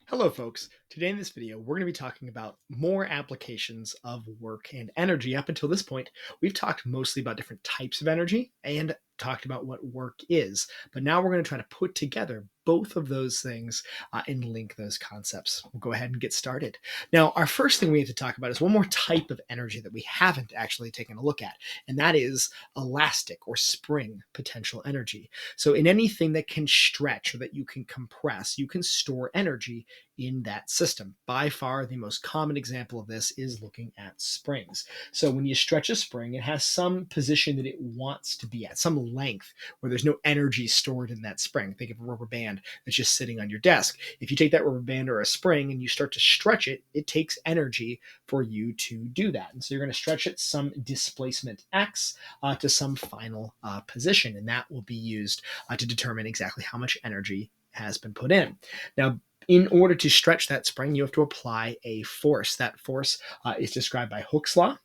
Hello folks, today in this video we're going to be talking about more applications of work and energy. Up until this point, we've talked mostly about different types of energy and talked about what work is, but now we're going to try to put together both of those things and link those concepts. We'll go ahead and get started. Now, our first thing we have to talk about is one more type of energy that we haven't actually taken a look at, and that is elastic or spring potential energy. So in anything that can stretch or that you can compress, you can store energy in that system. By far, the most common example of this is looking at springs. So when you stretch a spring, it has some position that it wants to be at, some length where there's no energy stored in that spring. Think of a rubber band that's just sitting on your desk. If you take that rubber band or a spring and you start to stretch it, it takes energy for you to do that. And so you're going to stretch it some displacement x to some final position, and that will be used to determine exactly how much energy has been put in. Now, in order to stretch that spring, you have to apply a force. That force is described by Hooke's law.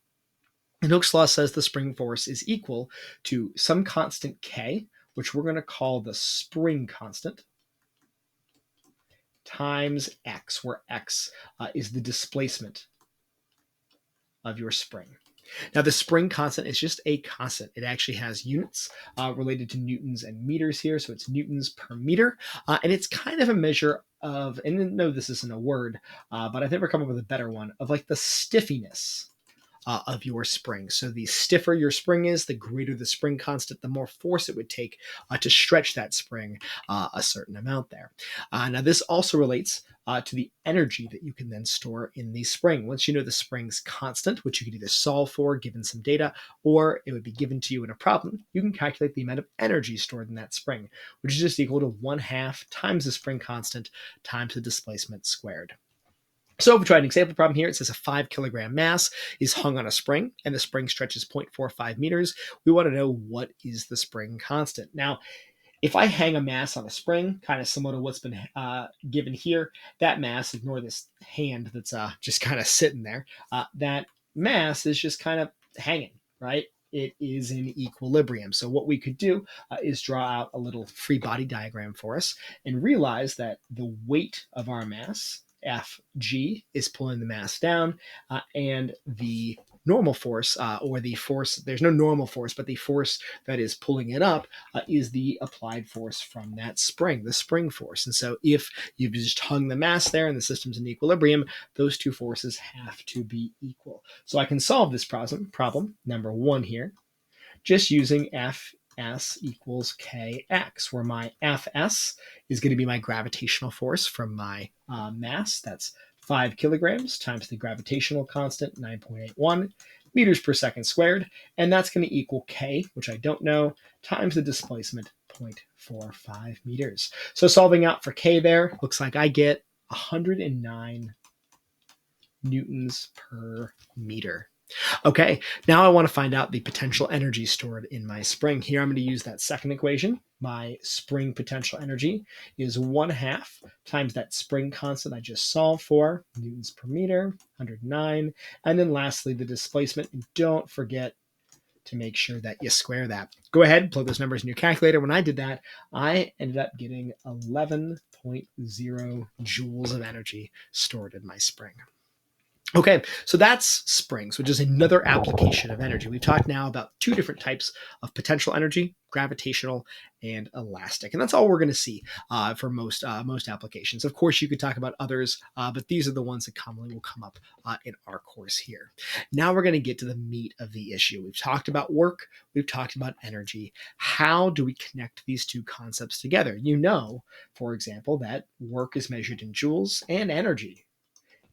And Hooke's law says the spring force is equal to some constant K, which we're going to call the spring constant, times X, where X is the displacement of your spring. Now, the spring constant is just a constant. It actually has units related to newtons and meters here. So it's newtons per meter. And it's kind of a measure of, and no, this isn't a word, but I've never come up with a better one, of like the stiffiness of your spring. So the stiffer your spring is, the greater the spring constant, the more force it would take to stretch that spring a certain amount there. Now, this also relates to the energy that you can then store in the spring. Once you know the spring's constant, which you could either solve for given some data, or it would be given to you in a problem, you can calculate the amount of energy stored in that spring, which is just equal to 1/2 times the spring constant times the displacement squared. So if we try an example problem here, it says a 5 kilogram mass is hung on a spring and the spring stretches 0.45 meters. We want to know what is the spring constant. Now, if I hang a mass on a spring, kind of similar to what's been given here, that mass, ignore this hand that's just kind of sitting there, that mass is just kind of hanging, right? It is in equilibrium. So what we could do is draw out a little free body diagram for us and realize that the weight of our mass, Fg, is pulling the mass down, and the normal force, or the force, there's no normal force, but the force that is pulling it up is the applied force from that spring, the spring force. And so if you've just hung the mass there and the system's in equilibrium, those two forces have to be equal. So I can solve this problem number one here, just using Fs equals Kx, where my Fs is going to be my gravitational force from my mass. That's 5 kilograms times the gravitational constant, 9.81 meters per second squared. And that's going to equal K, which I don't know, times the displacement, 0.45 meters. So solving out for K there, looks like I get 109 newtons per meter. Okay, now I want to find out the potential energy stored in my spring. Here I'm going to use that second equation. My spring potential energy is 1/2 times that spring constant I just solved for, newtons per meter, 109. And then lastly, the displacement. And don't forget to make sure that you square that. Go ahead and plug those numbers in your calculator. When I did that, I ended up getting 11.0 joules of energy stored in my spring. Okay, so that's springs, which is another application of energy. We've talked now about two different types of potential energy: gravitational and elastic, and that's all we're going to see for most applications. Of course, you could talk about others, but these are the ones that commonly will come up in our course here. Now we're going to get to the meat of the issue. We've talked about work, we've talked about energy. How do we connect these two concepts together? You know, for example, that work is measured in joules and energy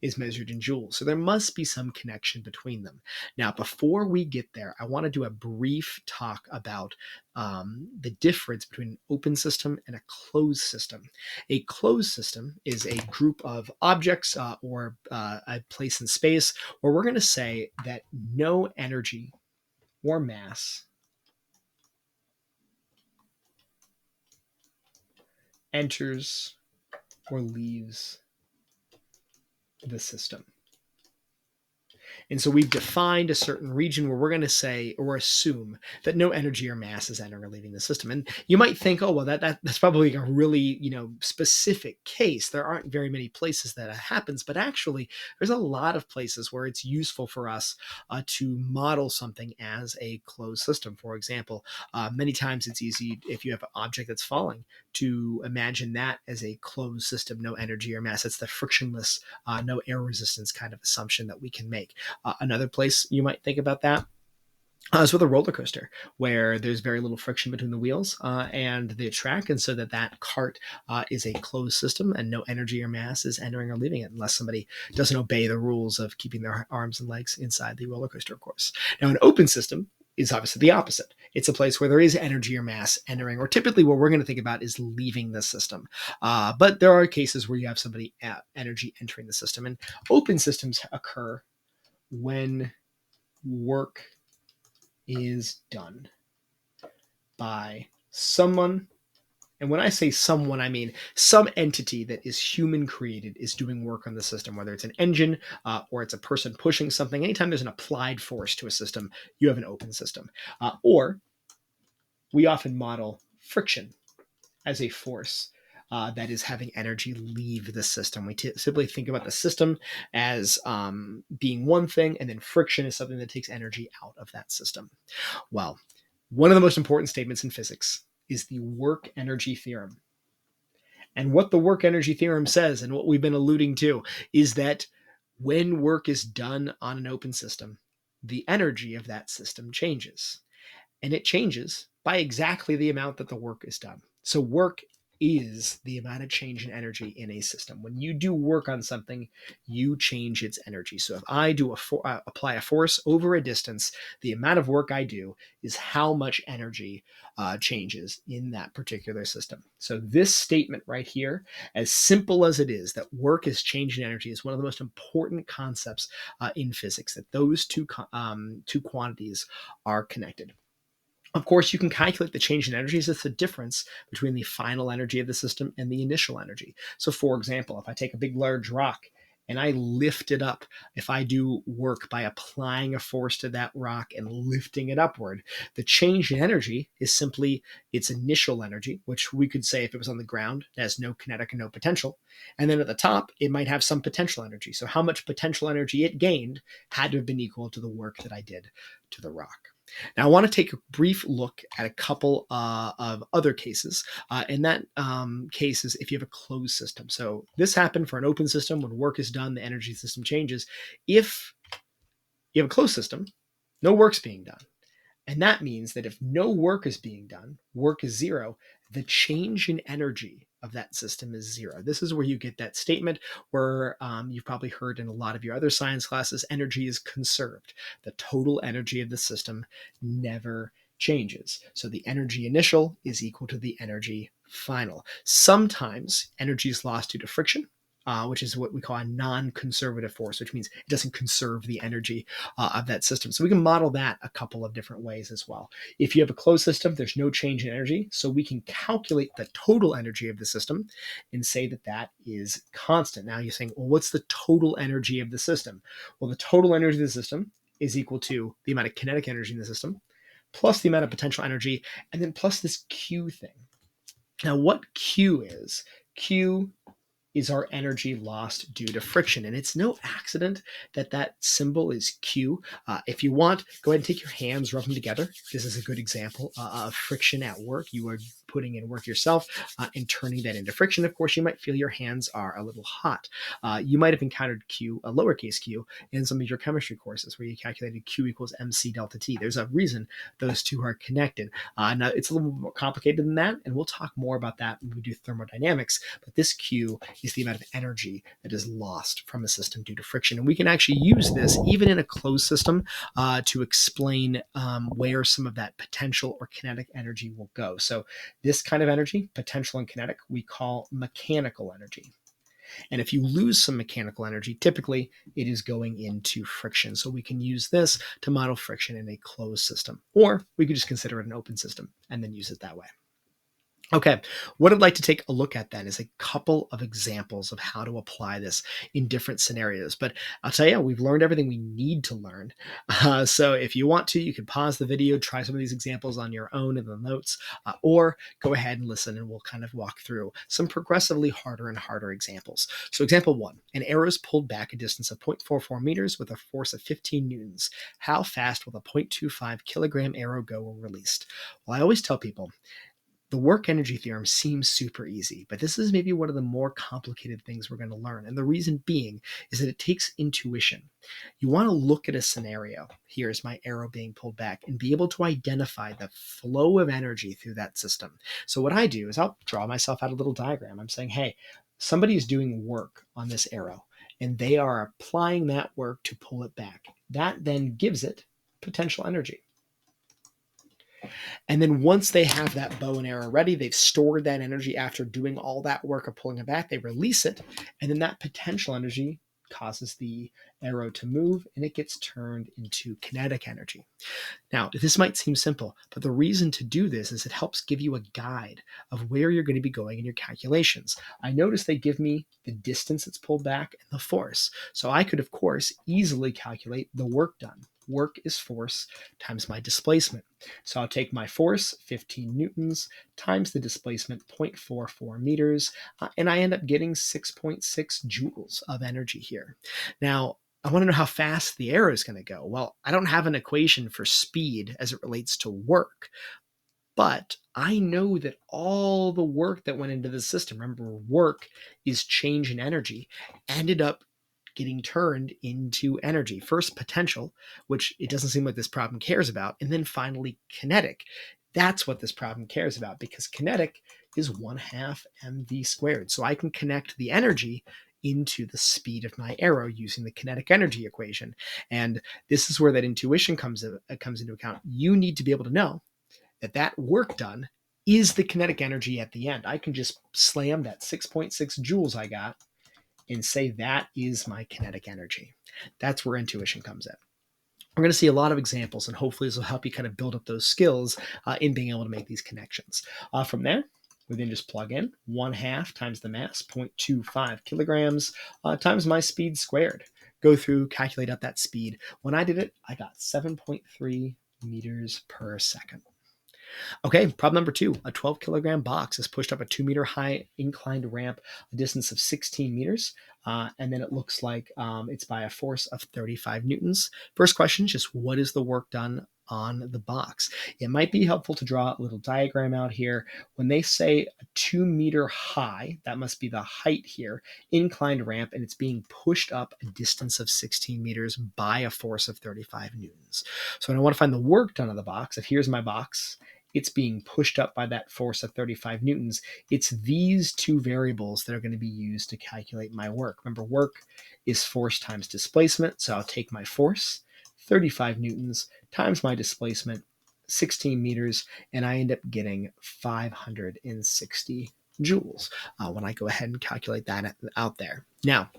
is measured in joules. So there must be some connection between them. Now, before we get there, I want to do a brief talk about the difference between an open system and a closed system. A closed system is a group of objects or a place in space where we're going to say that no energy or mass enters or leaves the system. And so we've defined a certain region where we're going to say or assume that no energy or mass is entering or leaving the system. And you might think, oh, well, that's probably a really, specific case. There aren't very many places that happens, but actually there's a lot of places where it's useful for us to model something as a closed system. For example, many times it's easy if you have an object that's falling to imagine that as a closed system, no energy or mass. It's the frictionless, no air resistance kind of assumption that we can make. Another place you might think about that is with a roller coaster, where there's very little friction between the wheels and the track, and so that cart is a closed system, and no energy or mass is entering or leaving it, unless somebody doesn't obey the rules of keeping their arms and legs inside the roller coaster, of course. Now, an open system is obviously the opposite. It's a place where there is energy or mass entering, or typically what we're going to think about is leaving the system. But there are cases where you have somebody energy entering the system, and open systems occur when work is done by someone. And when I say someone, I mean some entity that is human created is doing work on the system, whether it's an engine or it's a person pushing something. Anytime there's an applied force to a system, you have an open system. Or we often model friction as a force that is having energy leave the system. We simply think about the system as being one thing, and then friction is something that takes energy out of that system. Well, one of the most important statements in physics is the work energy theorem. And what the work energy theorem says, and what we've been alluding to, is that when work is done on an open system, the energy of that system changes. And it changes by exactly the amount that the work is done. So work is the amount of change in energy in a system. When you do work on something, you change its energy. So if I do apply a force over a distance, the amount of work I do is how much energy changes in that particular system. So this statement right here, as simple as it is, that work is change in energy, is one of the most important concepts in physics, that those two quantities are connected. Of course, you can calculate the change in energies. It's the difference between the final energy of the system and the initial energy. So, for example, if I take a big, large rock and I lift it up, if I do work by applying a force to that rock and lifting it upward, the change in energy is simply its initial energy, which we could say if it was on the ground, it has no kinetic and no potential. And then at the top, it might have some potential energy. So, how much potential energy it gained had to have been equal to the work that I did to the rock. Now, I want to take a brief look at a couple of other cases. And that case is if you have a closed system. So this happened for an open system. When work is done, the energy system changes. If you have a closed system, no work's being done. And that means that if no work is being done, work is zero, the change in energy of that system is zero. This is where you get that statement where you've probably heard in a lot of your other science classes, energy is conserved. The total energy of the system never changes. So the energy initial is equal to the energy final. Sometimes energy is lost due to friction. Which is what we call a non-conservative force, which means it doesn't conserve the energy of that system. So we can model that a couple of different ways as well. If you have a closed system, there's no change in energy. So we can calculate the total energy of the system and say that that is constant. Now you're saying, well, what's the total energy of the system? Well, the total energy of the system is equal to the amount of kinetic energy in the system plus the amount of potential energy, and then plus this Q thing. Now, what Q is our energy lost due to friction. And it's no accident that that symbol is Q. If you want, go ahead and take your hands, rub them together. This is a good example of friction at work. You are putting in work yourself and turning that into friction. Of course, you might feel your hands are a little hot. You might have encountered Q, a lowercase q, in some of your chemistry courses where you calculated Q equals mc delta T. There's a reason those two are connected. Now, it's a little more complicated than that, and we'll talk more about that when we do thermodynamics, but this Q is the amount of energy that is lost from a system due to friction. And we can actually use this even in a closed system to explain where some of that potential or kinetic energy will go. So this kind of energy, potential and kinetic, we call mechanical energy. And if you lose some mechanical energy, typically it is going into friction. So we can use this to model friction in a closed system, or we could just consider it an open system and then use it that way. Okay, what I'd like to take a look at then is a couple of examples of how to apply this in different scenarios. But I'll tell you, we've learned everything we need to learn. So if you want to, you can pause the video, try some of these examples on your own in the notes, or go ahead and listen and we'll kind of walk through some progressively harder and harder examples. So example one, an arrow is pulled back a distance of 0.44 meters with a force of 15 newtons. How fast will the 0.25 kilogram arrow go when released? Well, I always tell people, the work energy theorem seems super easy, but this is maybe one of the more complicated things we're going to learn. And the reason being is that it takes intuition. You want to look at a scenario. Here's my arrow being pulled back and be able to identify the flow of energy through that system. So what I do is I'll draw myself out a little diagram. I'm saying, hey, somebody is doing work on this arrow and they are applying that work to pull it back. That then gives it potential energy. And then once they have that bow and arrow ready, they've stored that energy after doing all that work of pulling it back, they release it, and then that potential energy causes the arrow to move and it gets turned into kinetic energy. Now, this might seem simple, but the reason to do this is it helps give you a guide of where you're going to be going in your calculations. I notice they give me the distance it's pulled back and the force. So I could, of course, easily calculate the work done. Work is force times my displacement. So I'll take my force, 15 newtons, times the displacement, 0.44 meters, and I end up getting 6.6 joules of energy here. Now, I want to know how fast the arrow is going to go. Well, I don't have an equation for speed as it relates to work, but I know that all the work that went into the system, remember, work is change in energy, ended up getting turned into energy. First, potential, which it doesn't seem like this problem cares about, and then finally, kinetic. That's what this problem cares about, because kinetic is 1/2 mv squared. So I can connect the energy into the speed of my arrow using the kinetic energy equation. And this is where that intuition comes into account. You need to be able to know that that work done is the kinetic energy at the end. I can just slam that 6.6 joules I got and say that is my kinetic energy. That's where intuition comes in. We're going to see a lot of examples, and hopefully this will help you kind of build up those skills in being able to make these connections. From there, we then just plug in 1/2 times the mass, 0.25 kilograms, times my speed squared. Go through, calculate out that speed. When I did it, I got 7.3 meters per second. Okay, problem number two. A 12 kilogram box is pushed up a 2-meter high inclined ramp, a distance of 16 meters, and then it looks like it's by a force of 35 newtons. First question is just what is the work done on the box? It might be helpful to draw a little diagram out here. When they say a 2-meter high, that must be the height here, inclined ramp, and it's being pushed up a distance of 16 meters by a force of 35 newtons. So when I want to find the work done on the box, if here's my box, it's being pushed up by that force of 35 newtons. It's these two variables that are going to be used to calculate my work. Remember, work is force times displacement. So I'll take my force, 35 newtons, times my displacement, 16 meters, and I end up getting 560 joules when I go ahead and calculate that out there. Now,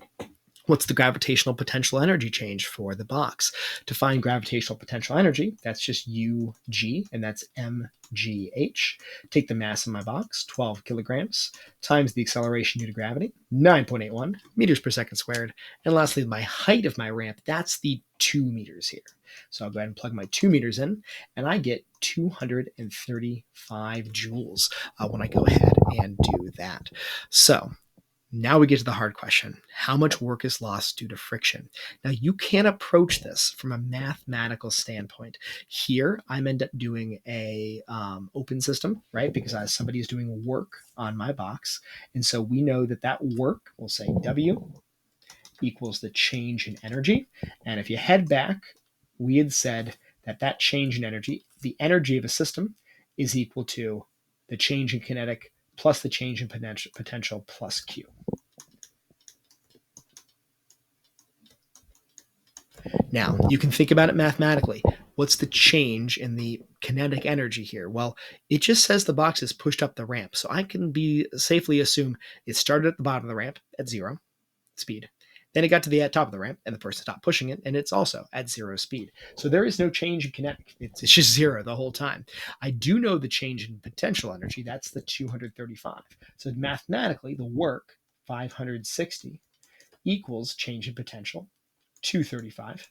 what's the gravitational potential energy change for the box? To find gravitational potential energy, that's just UG, and that's mgh. Take the mass of my box, 12 kilograms, times the acceleration due to gravity, 9.81 meters per second squared. And lastly, my height of my ramp, that's the 2 meters here. So I'll go ahead and plug my 2 meters in, and I get 235 joules when I go ahead and do that. So now we get to the hard question. How much work is lost due to friction? Now, you can approach this from a mathematical standpoint. Here, I'm end up doing a open system, right? Because somebody is doing work on my box. And so we know that that work, we'll say W equals the change in energy. And if you head back, we had said that that change in energy, the energy of a system, is equal to the change in kinetic plus the change in potential plus Q. Now, you can think about it mathematically. What's the change in the kinetic energy here? Well, it just says the box is pushed up the ramp. So I can safely assume it started at the bottom of the ramp at 0 speed. Then it got to the top of the ramp and the person stopped pushing it and it's also at 0 speed. So there is no change in kinetic. It's just 0 the whole time. I do know the change in potential energy. That's the 235. So mathematically, the work 560 equals change in potential 235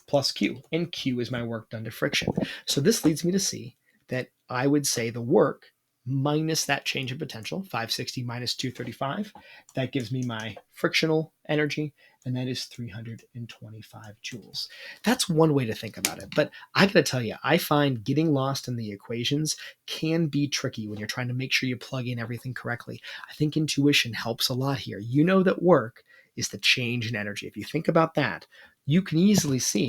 plus Q. And Q is my work done to friction. So this leads me to see that I would say the work minus that change in potential, 560 minus 235, that gives me my frictional energy, and that is 325 joules. That's one way to think about it. But I gotta tell you, I find getting lost in the equations can be tricky when you're trying to make sure you plug in everything correctly. I think intuition helps a lot here. You know that work is the change in energy. If you think about that, you can easily see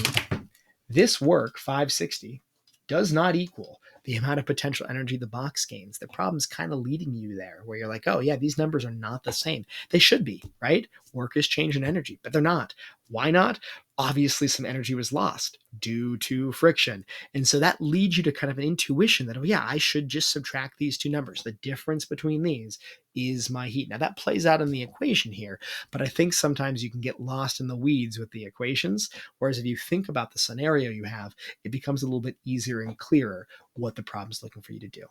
this work, 560, does not equal the amount of potential energy the box gains. The problem's kind of leading you there where you're like, oh yeah, these numbers are not the same. They should be, right? Work is change in energy, but they're not. Why not? Obviously some energy was lost due to friction. And so that leads you to kind of an intuition that, oh yeah, I should just subtract these two numbers. The difference between these is my heat. Now that plays out in the equation here, but I think sometimes you can get lost in the weeds with the equations. Whereas if you think about the scenario you have, it becomes a little bit easier and clearer what the problem's looking for you to do.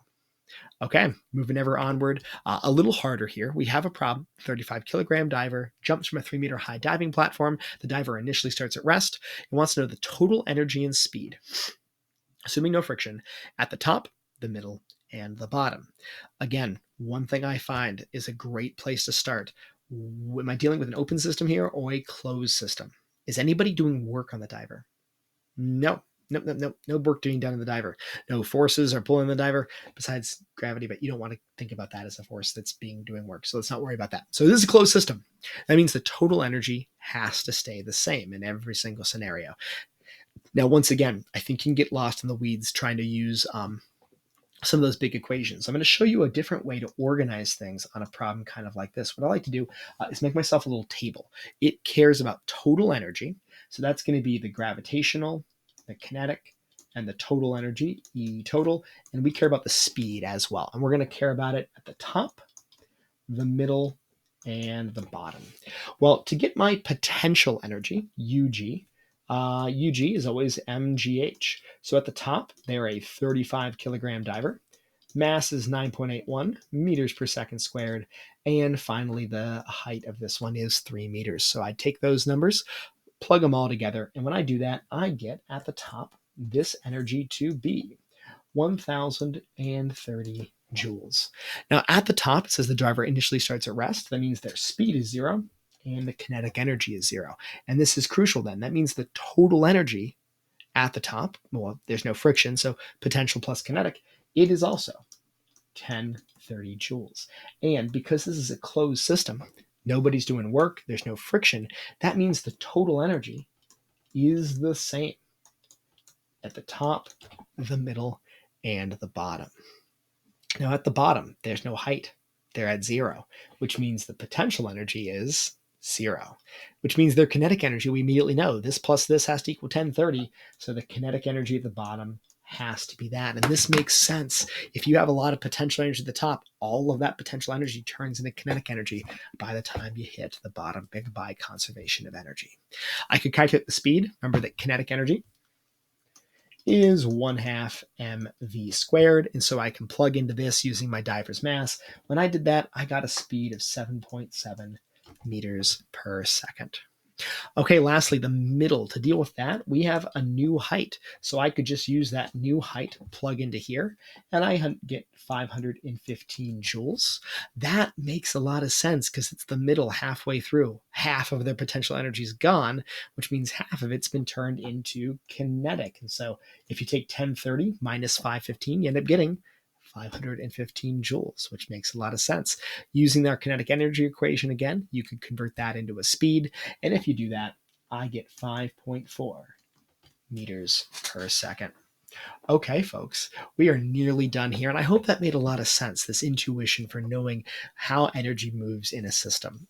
Okay, moving ever onward, a little harder here. We have a problem. 35 kilogram diver jumps from a 3-meter high diving platform. The diver initially starts at rest and wants to know the total energy and speed, assuming no friction, at the top, the middle, and the bottom. Again, one thing I find is a great place to start. Am I dealing with an open system here or a closed system? Is anybody doing work on the diver? No. No work being done in the diver. No forces are pulling the diver besides gravity, but you don't want to think about that as a force that's doing work. So let's not worry about that. So this is a closed system. That means the total energy has to stay the same in every single scenario. Now, once again, I think you can get lost in the weeds trying to use some of those big equations. I'm going to show you a different way to organize things on a problem kind of like this. What I like to do is make myself a little table. It cares about total energy. So that's going to be the gravitational, the kinetic, and the total energy, E total. And we care about the speed as well. And we're going to care about it at the top, the middle, and the bottom. Well, to get my potential energy, UG, UG is always MGH. So at the top, they're a 35 kilogram diver. Mass is 9.81 meters per second squared. And finally, the height of this one is 3 meters. So I take those numbers, plug them all together. And when I do that, I get at the top this energy to be 1,030 joules. Now at the top, it says the driver initially starts at rest. That means their speed is 0 and the kinetic energy is 0. And this is crucial then. That means the total energy at the top, well, there's no friction, so potential plus kinetic, it is also 1030 joules. And because this is a closed system, nobody's doing work, there's no friction, that means the total energy is the same at the top, the middle, and the bottom. Now at the bottom, there's no height. They're at 0, which means the potential energy is 0, which means their kinetic energy, we immediately know this plus this has to equal 1030. So the kinetic energy at the bottom has to be that. And this makes sense. If you have a lot of potential energy at the top, all of that potential energy turns into kinetic energy by the time you hit the bottom. Big by conservation of energy. I could calculate the speed. Remember that kinetic energy is 1/2 mv squared. And so I can plug into this using my diver's mass. When I did that, I got a speed of 7.7 meters per second. Okay, lastly, the middle. To deal with that, we have a new height. So I could just use that new height, plug into here, and I get 515 joules. That makes a lot of sense because it's the middle halfway through. Half of their potential energy is gone, which means half of it's been turned into kinetic. And so if you take 1030 minus 515, you end up getting 515 joules, which makes a lot of sense. Using our kinetic energy equation again, you can convert that into a speed. And if you do that, I get 5.4 meters per second. Okay, folks, we are nearly done here. And I hope that made a lot of sense, this intuition for knowing how energy moves in a system.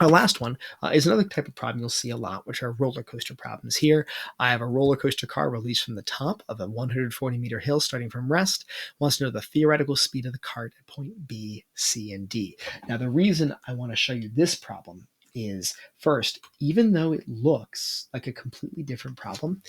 Our last one is another type of problem you'll see a lot, which are roller coaster problems. Here, I have a roller coaster car released from the top of a 140-meter hill starting from rest. Wants to know the theoretical speed of the cart at point B, C, and D. Now, the reason I want to show you this problem is, first, even though it looks like a completely different problem,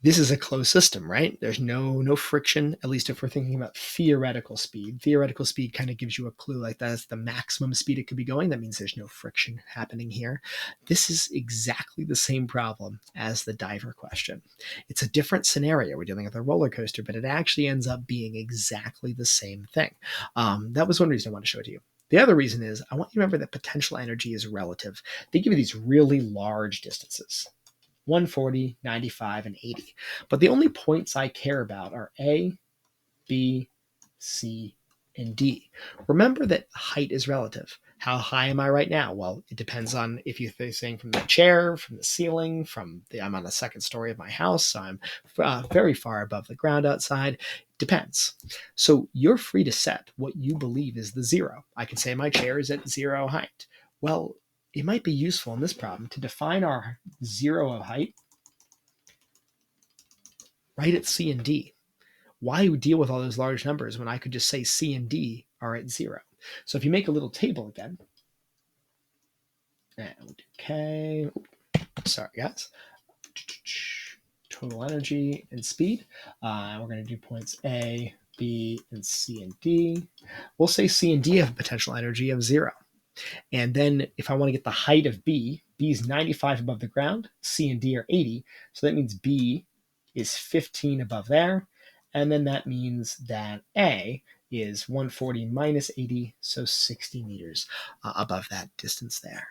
this is a closed system, right? There's no friction, at least if we're thinking about theoretical speed. Theoretical speed kind of gives you a clue, like that's the maximum speed it could be going. That means there's no friction happening here. This is exactly the same problem as the diver question. It's a different scenario. We're dealing with a roller coaster, but it actually ends up being exactly the same thing. That was one reason I want to show it to you. The other reason is I want you to remember that potential energy is relative. They give you these really large distances. 140, 95, and 80. But the only points I care about are A, B, C, and D. Remember that height is relative. How high am I right now? Well, it depends on if you're saying from the chair, from the ceiling, I'm on the second story of my house, so I'm very far above the ground outside. Depends. So you're free to set what you believe is the zero. I can say my chair is at zero height. Well, it might be useful in this problem to define our zero of height right at C and D. Why deal with all those large numbers when I could just say C and D are at zero? So if you make a little table again, and okay, sorry guys, total energy and speed, we're going to do points A, B, and C and D. We'll say C and D have a potential energy of zero. And then if I want to get the height of B, B is 95 above the ground, C and D are 80. So that means B is 15 above there. And then that means that A is 140 minus 80, so 60 meters above that distance there.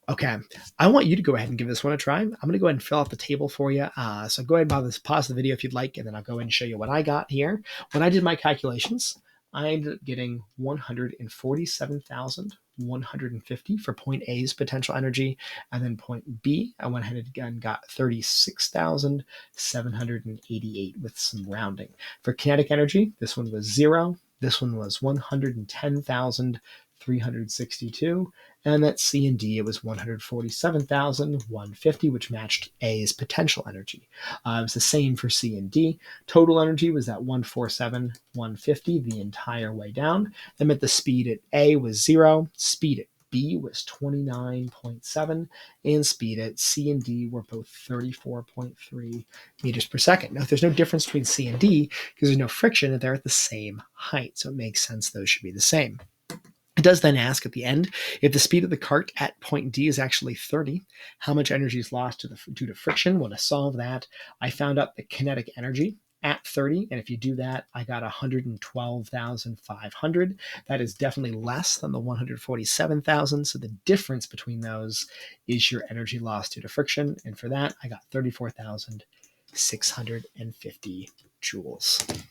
Okay, I want you to go ahead and give this one a try. I'm going to go ahead and fill out the table for you. So go ahead and pause the video if you'd like, and then I'll go ahead and show you what I got here. When I did my calculations, I ended up getting 147,150 for point A's potential energy. And then point B, I went ahead and got 36,788 with some rounding. For kinetic energy, this one was 0. This one was 110,362. And that C and D, it was 147,150, which matched A's potential energy. It was the same for C and D. Total energy was at 147,150 the entire way down. That meant the speed at A was 0, speed at B was 29.7, and speed at C and D were both 34.3 meters per second. Now, if there's no difference between C and D, because there's no friction, they're at the same height, so it makes sense those should be the same. It does then ask at the end, if the speed of the cart at point D is actually 30, how much energy is lost due to friction? Well, to solve that, I found out the kinetic energy at 30, and if you do that, I got 112,500. That is definitely less than the 147,000, so the difference between those is your energy lost due to friction, and for that, I got 34,650 joules.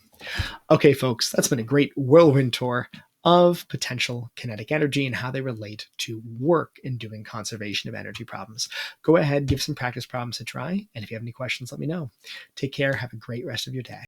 Okay, folks, that's been a great whirlwind tour of potential kinetic energy and how they relate to work in doing conservation of energy problems. Go ahead, give some practice problems a try, and if you have any questions, let me know. Take care. Have a great rest of your day.